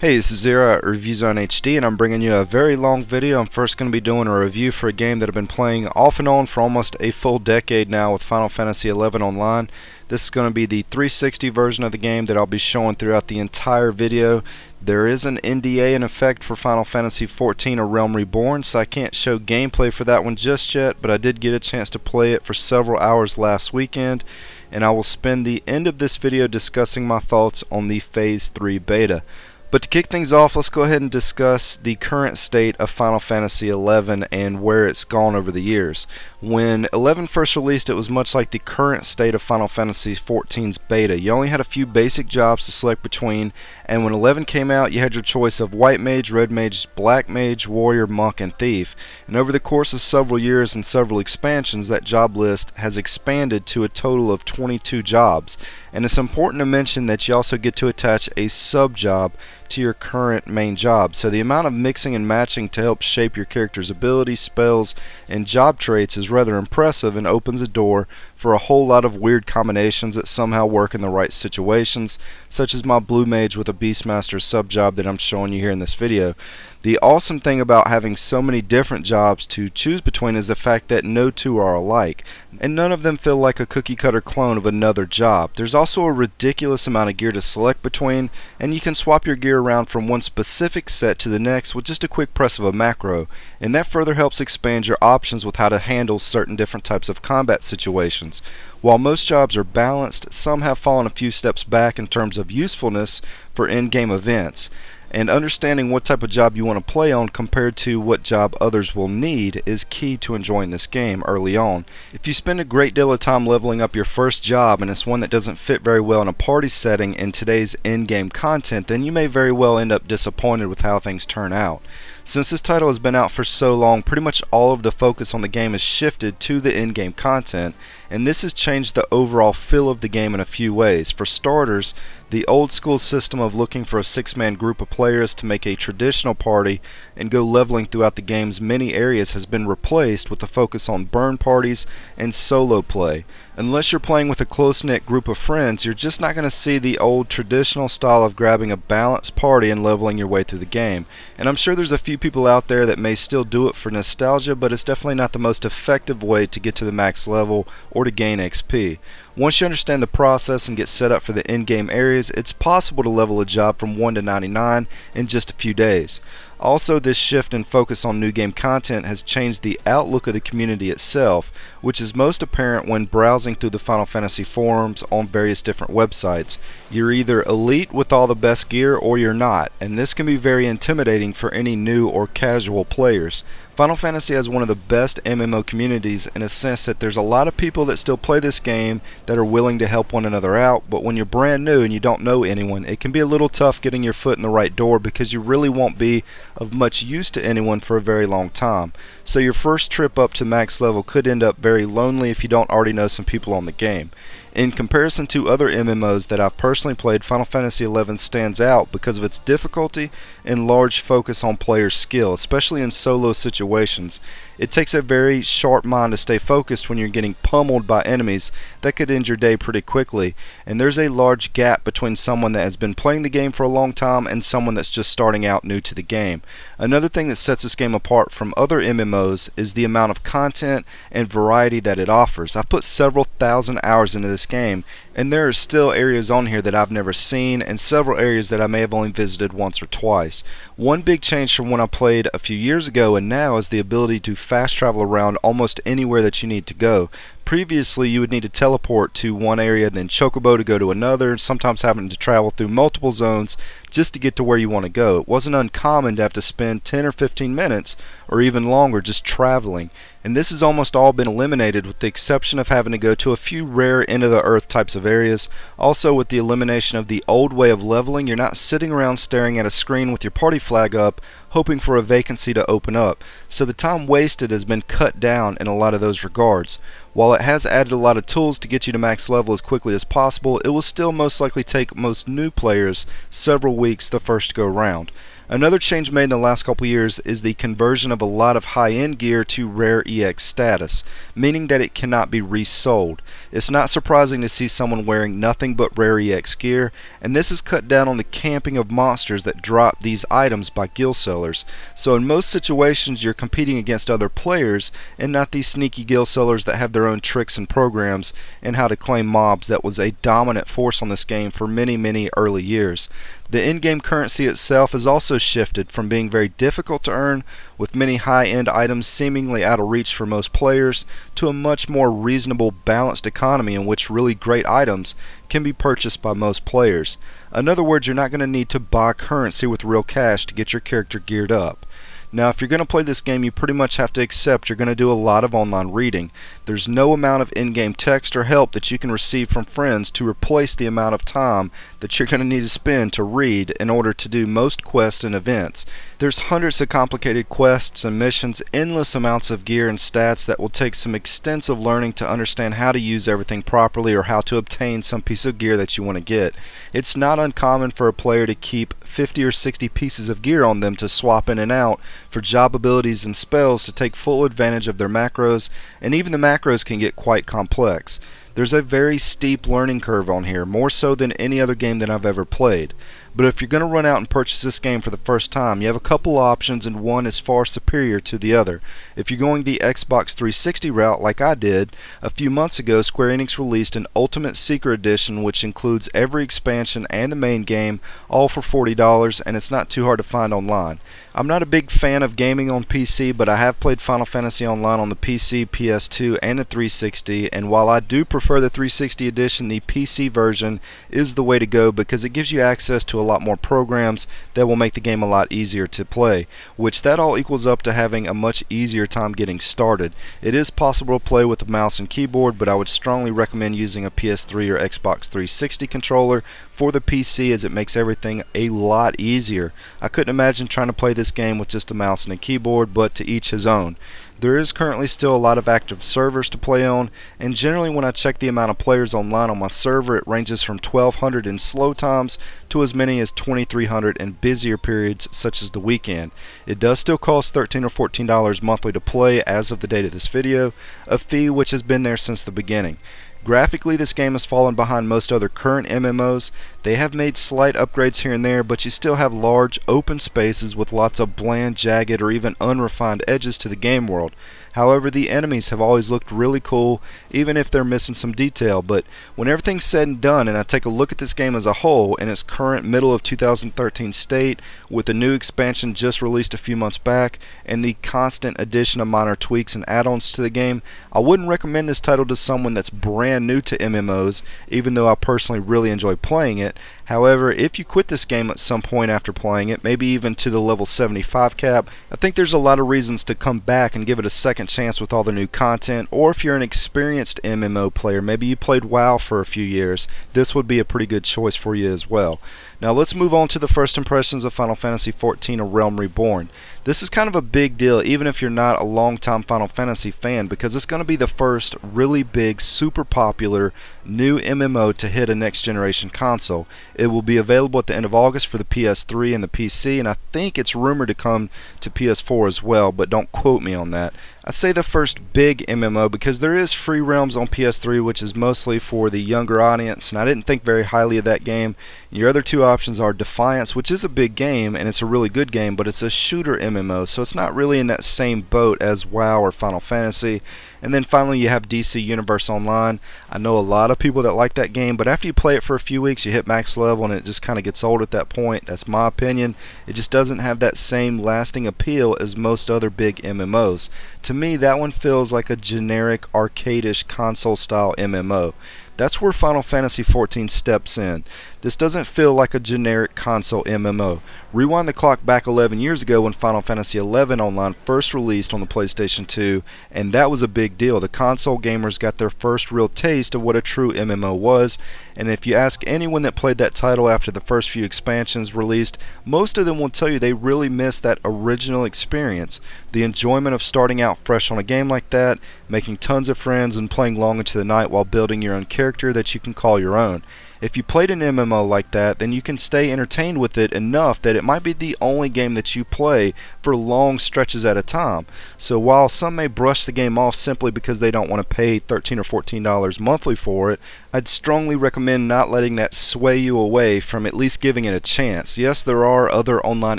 Hey, this is Zero at ReviewZoneHD, and I'm bringing you a very long video. I'm first going to be doing a review for a game that I've been playing off and on for almost a full decade now with Final Fantasy XI Online. This is going to be the 360 version of the game that I'll be showing throughout the entire video. There is an NDA in effect for Final Fantasy XIV, A Realm Reborn, so I can't show gameplay for that one just yet, but I did get a chance to play it for several hours last weekend, and I will spend the end of this video discussing my thoughts on the Phase 3 beta. But to kick things off, let's go ahead and discuss the current state of Final Fantasy XI and where it's gone over the years. When 11 first released, it was much like the current state of Final Fantasy XIV's beta. You only had a few basic jobs to select between, and when 11 came out, you had your choice of White Mage, Red Mage, Black Mage, Warrior, Monk, and Thief. And over the course of several years and several expansions, that job list has expanded to a total of 22 jobs. And it's important to mention that you also get to attach a sub-job to your current main job. So the amount of mixing and matching to help shape your character's abilities, spells, and job traits is rather impressive and opens a door for a whole lot of weird combinations that somehow work in the right situations, such as my Blue Mage with a Beastmaster sub-job that I'm showing you here in this video. The awesome thing about having so many different jobs to choose between is the fact that no two are alike, and none of them feel like a cookie-cutter clone of another job. There's also a ridiculous amount of gear to select between, and you can swap your gear around from one specific set to the next with just a quick press of a macro, and that further helps expand your options with how to handle certain different types of combat situations. While most jobs are balanced, some have fallen a few steps back in terms of usefulness for in-game events. And understanding what type of job you want to play on compared to what job others will need is key to enjoying this game early on. If you spend a great deal of time leveling up your first job and it's one that doesn't fit very well in a party setting in today's in-game content, then you may very well end up disappointed with how things turn out. Since this title has been out for so long, pretty much all of the focus on the game has shifted to the in-game content, and this has changed the overall feel of the game in a few ways. For starters, the old school system of looking for a six-man group of players to make a traditional party and go leveling throughout the game's many areas has been replaced with a focus on burn parties and solo play. Unless you're playing with a close-knit group of friends, you're just not going to see the old traditional style of grabbing a balanced party and leveling your way through the game. And I'm sure there's a few people out there that may still do it for nostalgia, but it's definitely not the most effective way to get to the max level or to gain XP. Once you understand the process and get set up for the in-game areas, it's possible to level a job from 1 to 99 in just a few days. Also, this shift in focus on new game content has changed the outlook of the community itself, which is most apparent when browsing through the Final Fantasy forums on various different websites. You're either elite with all the best gear or you're not, and this can be very intimidating for any new or casual players. Final Fantasy has one of the best MMO communities in a sense that there's a lot of people that still play this game that are willing to help one another out, but when you're brand new and you don't know anyone, it can be a little tough getting your foot in the right door because you really won't be of much use to anyone for a very long time. So your first trip up to max level could end up very lonely if you don't already know some people on the game. In comparison to other MMOs that I've personally played, Final Fantasy XI stands out because of its difficulty and large focus on player skill, especially in solo situations. It takes a very sharp mind to stay focused when you're getting pummeled by enemies that could end your day pretty quickly, and there's a large gap between someone that has been playing the game for a long time and someone that's just starting out new to the game. Another thing that sets this game apart from other MMOs is the amount of content and variety that it offers. I've put several thousand hours into this game, and there are still areas on here that I've never seen and several areas that I may have only visited once or twice. One big change from when I played a few years ago and now is the ability to fast travel around almost anywhere that you need to go. Previously, you would need to teleport to one area, then chocobo to go to another, sometimes having to travel through multiple zones just to get to where you want to go. It wasn't uncommon to have to spend 10 or 15 minutes or even longer just traveling, and this has almost all been eliminated with the exception of having to go to a few rare end-of-the-earth types of areas. Also, with the elimination of the old way of leveling, you're not sitting around staring at a screen with your party flag up hoping for a vacancy to open up, so the time wasted has been cut down in a lot of those regards. While it has added a lot of tools to get you to max level as quickly as possible, it will still most likely take most new players several weeks the first go round. Another change made in the last couple years is the conversion of a lot of high-end gear to rare EX status, meaning that it cannot be resold. It's not surprising to see someone wearing nothing but rare EX gear, and this has cut down on the camping of monsters that drop these items by guild sellers. So in most situations you're competing against other players and not these sneaky guild sellers that have their own tricks and programs and how to claim mobs that was a dominant force on this game for many early years. The in-game currency itself has also shifted from being very difficult to earn, with many high-end items seemingly out of reach for most players, to a much more reasonable, balanced economy in which really great items can be purchased by most players. In other words, you're not going to need to buy currency with real cash to get your character geared up. Now, if you're going to play this game, you pretty much have to accept you're going to do a lot of online reading. There's no amount of in-game text or help that you can receive from friends to replace the amount of time that you're going to need to spend to read in order to do most quests and events. There's hundreds of complicated quests and missions, endless amounts of gear and stats that will take some extensive learning to understand how to use everything properly or how to obtain some piece of gear that you want to get. It's not uncommon for a player to keep 50 or 60 pieces of gear on them to swap in and out for job abilities and spells to take full advantage of their macros, and even the macros can get quite complex. There's a very steep learning curve on here, more so than any other game that I've ever played. But if you're going to run out and purchase this game for the first time, you have a couple options and one is far superior to the other. If you're going the Xbox 360 route like I did, a few months ago Square Enix released an Ultimate Secret Edition which includes every expansion and the main game, all for $40, and it's not too hard to find online. I'm not a big fan of gaming on PC, but I have played Final Fantasy Online on the PC, PS2, and the 360, and while I do prefer the 360 edition, the PC version is the way to go because it gives you access to a lot more programs that will make the game a lot easier to play, which that all equals up to having a much easier time getting started. It is possible to play with a mouse and keyboard, but I would strongly recommend using a PS3 or Xbox 360 controller for the PC as it makes everything a lot easier. I couldn't imagine trying to play this game with just a mouse and a keyboard, but to each his own. There is currently still a lot of active servers to play on, and generally when I check the amount of players online on my server, it ranges from 1,200 in slow times to as many as 2,300 in busier periods such as the weekend. It does still cost $13 or $14 monthly to play as of the date of this video, a fee which has been there since the beginning. Graphically, this game has fallen behind most other current MMOs. They have made slight upgrades here and there, but you still have large open spaces with lots of bland, jagged, or even unrefined edges to the game world. However, the enemies have always looked really cool, even if they're missing some detail. But when everything's said and done, and I take a look at this game as a whole in its current middle of 2013 state, with the new expansion just released a few months back, and the constant addition of minor tweaks and add-ons to the game, I wouldn't recommend this title to someone that's brand new to MMOs, even though I personally really enjoy playing it. However, if you quit this game at some point after playing it, maybe even to the level 75 cap, I think there's a lot of reasons to come back and give it a second chance with all the new content. Or if you're an experienced MMO player, maybe you played WoW for a few years, this would be a pretty good choice for you as well. Now let's move on to the first impressions of Final Fantasy XIV: A Realm Reborn. This is kind of a big deal even if you're not a long-time Final Fantasy fan, because it's going to be the first really big, super popular new MMO to hit a next generation console. It will be available at the end of August for the PS3 and the PC, and I think it's rumored to come to PS4 as well, but don't quote me on that. I say the first big MMO because there is Free Realms on PS3, which is mostly for the younger audience, and I didn't think very highly of that game. Your other two options are Defiance, which is a big game and it's a really good game, but it's a shooter MMO, so it's not really in that same boat as WoW or Final Fantasy. And then finally you have DC Universe Online. I know a lot of people that like that game, but after you play it for a few weeks you hit max level and it just kind of gets old at that point. That's my opinion. It just doesn't have that same lasting appeal as most other big MMOs. To me, that one feels like a generic arcade-ish console style MMO. That's where Final Fantasy XIV steps in. This doesn't feel like a generic console MMO. Rewind the clock back 11 years ago when Final Fantasy XI Online first released on the PlayStation 2, and that was a big deal. The console gamers got their first real taste of what a true MMO was, and if you ask anyone that played that title after the first few expansions released, most of them will tell you they really missed that original experience. The enjoyment of starting out fresh on a game like that, making tons of friends, and playing long into the night while building your own character that you can call your own. If you played an MMO like that, then you can stay entertained with it enough that it might be the only game that you play for long stretches at a time. So while some may brush the game off simply because they don't want to pay $13 or $14 monthly for it, I'd strongly recommend not letting that sway you away from at least giving it a chance. Yes, there are other online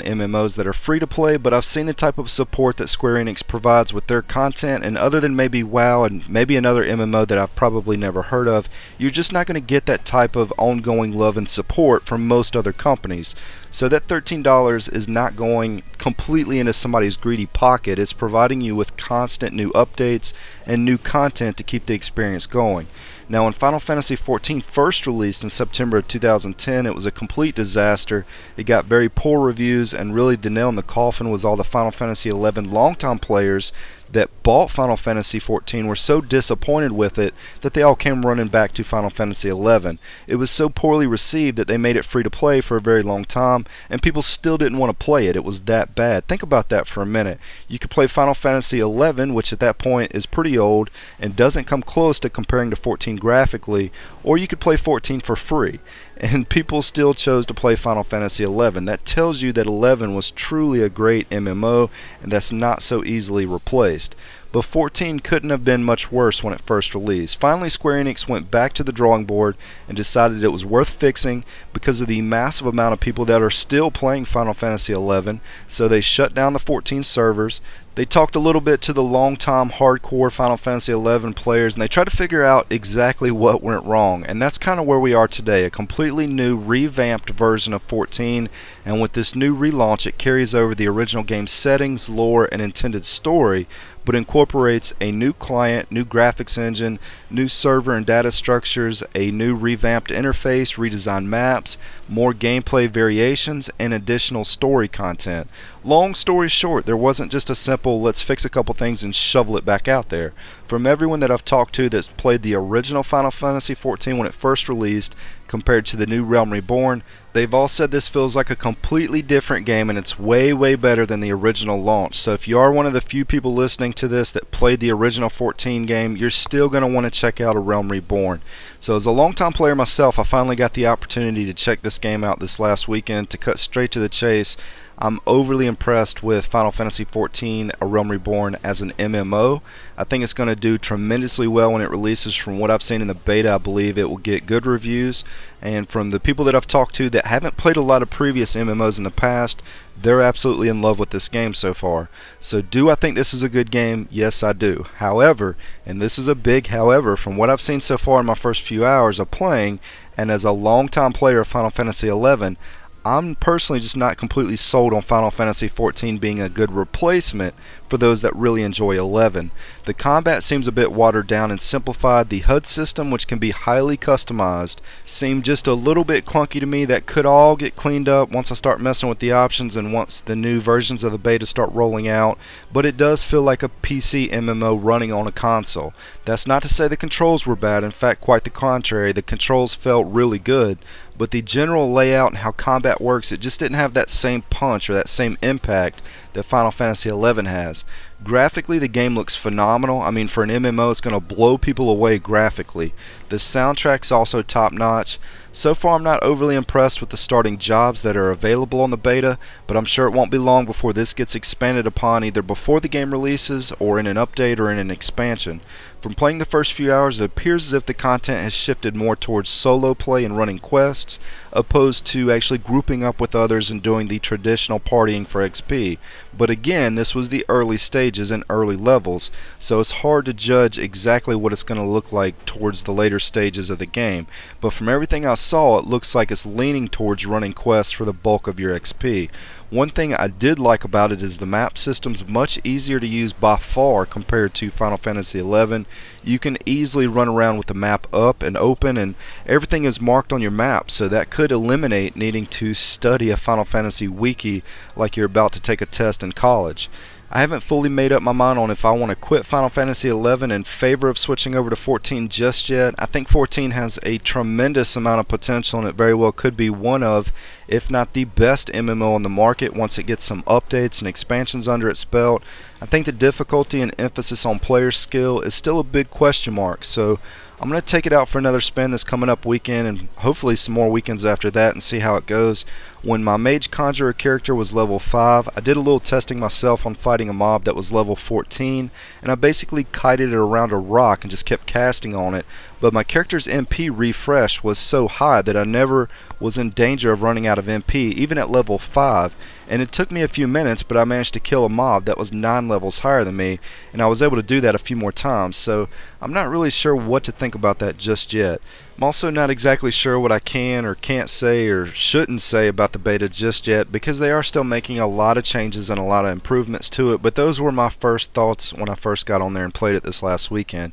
MMOs that are free to play, but I've seen the type of support that Square Enix provides with their content, and other than maybe WoW and maybe another MMO that I've probably never heard of, you're just not going to get that type of ongoing love and support from most other companies. So that $13 is not going completely into somebody's greedy pocket. It's providing you with constant new updates and new content to keep the experience going. Now, when Final Fantasy XIV first released in September of 2010, it was a complete disaster. It got very poor reviews, and really the nail in the coffin was all the Final Fantasy XI longtime players that bought Final Fantasy XIV were so disappointed with it that they all came running back to Final Fantasy XI. It was so poorly received that they made it free to play for a very long time, and people still didn't want to play it. It was that bad. Think about that for a minute. You could play Final Fantasy XI, which at that point is pretty old and doesn't come close to comparing to 14 graphically, or you could play 14 for free, and people still chose to play Final Fantasy XI. That tells you that 11 was truly a great MMO, and that's not so easily replaced. But 14 couldn't have been much worse when it first released. Finally, Square Enix went back to the drawing board and decided it was worth fixing because of the massive amount of people that are still playing Final Fantasy XI, so they shut down the 14 servers. They talked a little bit to the long-time hardcore Final Fantasy XI players, and they tried to figure out exactly what went wrong. And that's kind of where we are today, a completely new, revamped version of 14. And with this new relaunch, it carries over the original game's settings, lore, and intended story, but incorporates a new client, new graphics engine, new server and data structures, a new revamped interface, redesigned maps, more gameplay variations, and additional story content. Long story short, there wasn't just a simple let's fix a couple things and shovel it back out there. From everyone that I've talked to that's played the original Final Fantasy XIV when it first released compared to the new Realm Reborn, they've all said this feels like a completely different game, and it's way better than the original launch. So if you are one of the few people listening to this that played the original 14 game, you're still going to want to check out a Realm Reborn. So as a longtime player myself, I finally got the opportunity to check this game out this last weekend. To cut straight to the chase, I'm overly impressed with Final Fantasy XIV A Realm Reborn as an MMO. I think it's going to do tremendously well when it releases. From what I've seen in the beta, I believe it will get good reviews. And from the people that I've talked to that haven't played a lot of previous MMOs in the past, they're absolutely in love with this game so far. So do I think this is a good game? Yes, I do. However, and this is a big however, from what I've seen so far in my first few hours of playing, and as a longtime player of Final Fantasy XI, I'm personally just not completely sold on Final Fantasy XIV being a good replacement for those that really enjoy 11. The combat seems a bit watered down and simplified. The HUD system, which can be highly customized, seemed just a little bit clunky to me. That could all get cleaned up once I start messing with the options and once the new versions of the beta start rolling out, but it does feel like a PC MMO running on a console. That's not to say the controls were bad. In fact, quite the contrary. The controls felt really good, but the general layout and how combat works, it just didn't have that same punch or that same impact that Final Fantasy XI has. Graphically, the game looks phenomenal. I mean, for an MMO, it's going to blow people away graphically. The soundtrack's also top-notch. So far, I'm not overly impressed with the starting jobs that are available on the beta, but I'm sure it won't be long before this gets expanded upon either before the game releases or in an update or in an expansion. From playing the first few hours, it appears as if the content has shifted more towards solo play and running quests, opposed to actually grouping up with others and doing the traditional partying for XP. But again, this was the early stages and early levels, so it's hard to judge exactly what it's going to look like towards the later stages of the game. But from everything I saw, it looks like it's leaning towards running quests for the bulk of your XP. One thing I did like about it is the map system's much easier to use by far compared to Final Fantasy XI. You can easily run around with the map up and open, and everything is marked on your map, so that could eliminate needing to study a Final Fantasy wiki like you're about to take a test in college. I haven't fully made up my mind on if I want to quit Final Fantasy XI in favor of switching over to 14 just yet. I think 14 has a tremendous amount of potential, and it very well could be one of, if not the best MMO on the market once it gets some updates and expansions under its belt. I think the difficulty and emphasis on player skill is still a big question mark, so I'm going to take it out for another spin this coming up weekend, and hopefully some more weekends after that, and see how it goes. When my Mage Conjurer character was level 5, I did a little testing myself on fighting a mob that was level 14, and I basically kited it around a rock and just kept casting on it, but my character's MP refresh was so high that I never was in danger of running out of MP, even at level 5, and it took me a few minutes, but I managed to kill a mob that was 9 levels higher than me, and I was able to do that a few more times, so I'm not really sure what to think about that just yet. I'm also not exactly sure what I can or can't say or shouldn't say about the beta just yet, because they are still making a lot of changes and a lot of improvements to it, but those were my first thoughts when I first got on there and played it this last weekend.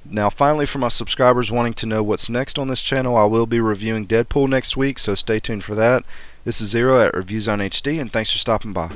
Now finally, for my subscribers wanting to know what's next on this channel, I will be reviewing Deadpool next week, so stay tuned for that. This is Zero at ReviewZoneHD, and thanks for stopping by.